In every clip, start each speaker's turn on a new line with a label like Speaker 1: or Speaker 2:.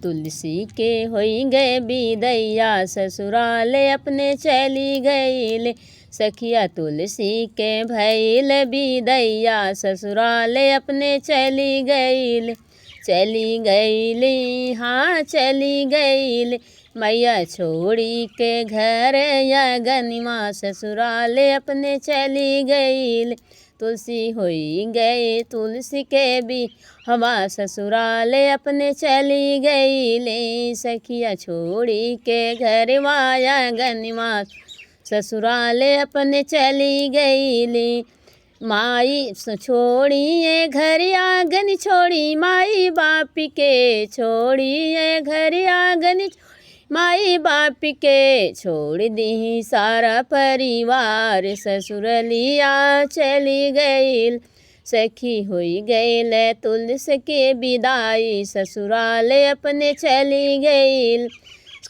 Speaker 1: तुलसी के होई गए बिदैया ससुराले अपने चली गईल। सखिया तुलसी के भइल बिदैया ससुराले अपने चली गईल। चली गईली हाँ चली गईल मैया छोड़ी के घर या गनिमा ससुराले अपने चली गईल। तुलसी होई गए तुलसी के भी हवा ससुराले अपने चली गईले। सखिया छोड़ी के घर वाया गनिमा ससुराले अपने चली गईली। माई छोड़ी घर आंगन छोड़ी माई बाप के छोड़ी घर आंगन माई बाप के छोड़ दी सारा परिवार ससुरलिया चली गईल। सखी होई गईल तुलसी के विदाई ससुराले अपने चली गईल।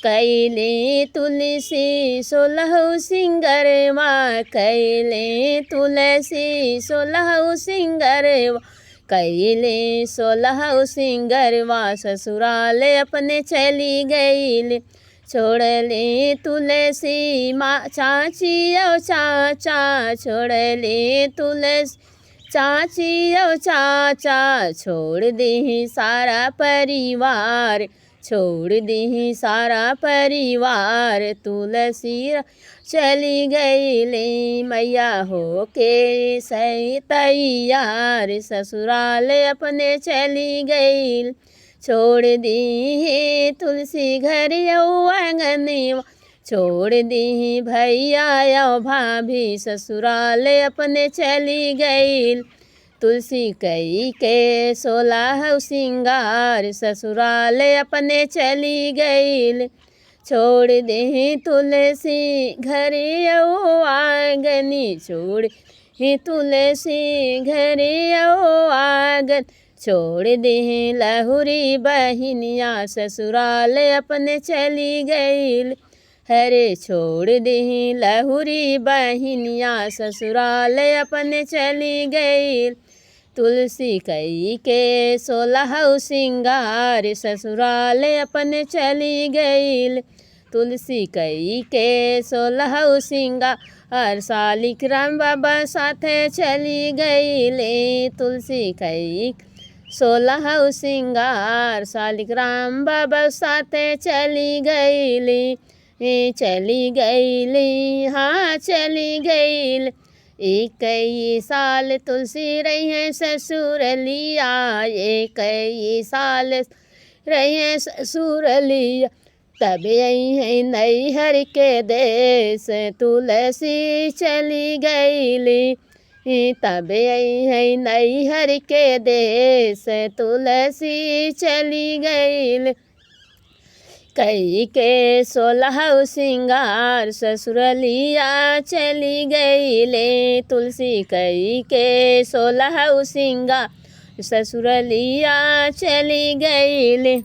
Speaker 1: कैले तुलसी सोलह सिंगरवा कैले तुलसी सोलह सिंगरवा कैले 16 सिंगरवा ससुराले अपने चली गईल। छोड़ ले तुलसी माँ चाची ओ चाचा छोड़ ले तुलसी चाची ओ चाचा छोड़ दी सारा परिवार छोड़ दी सारा परिवार तुलसी चली गईले। मैया हो के सही तैयार ससुराले अपने चली गईल। छोड़ दी तुलसी घर आंगन छोड़ दी भैया यो भाभी ससुराले अपने चली गईल। तुलसी कई के 16 सिंगार ससुराले अपने चली गईल। छोड़ दे तुलसी घर आंगनी छोड़ दे तुलसी घर आंगन छोड़ दे लहुरी बहिनिया ससुराले अपने चली गईल। हरे छोड़ दे लहुरी बहिनिया ससुराले अपने चली गईल। तुलसी कई के 16 सिंगार ससुराले अपने चली गईल। तुलसी कई के 16 सिंगार शालिग्राम बाबा साथे चली गईले। तुलसी कई 16 सिंगार शालिग्राम बाबा साथे चली गईली। चली गईली हाँ चली गईल। 21 साल तुलसी रही है ससुरलिया 21 साल रही है ससुरलिया। तब आई है नैहर के देश तुलसी चली गईली। तब आई है नैहर के देश तुलसी चली गईल। कई के 16 सिंगार ससुरलिया चली गईले। तुलसी कई के 16 सिंगार ससुरलिया चली गईले।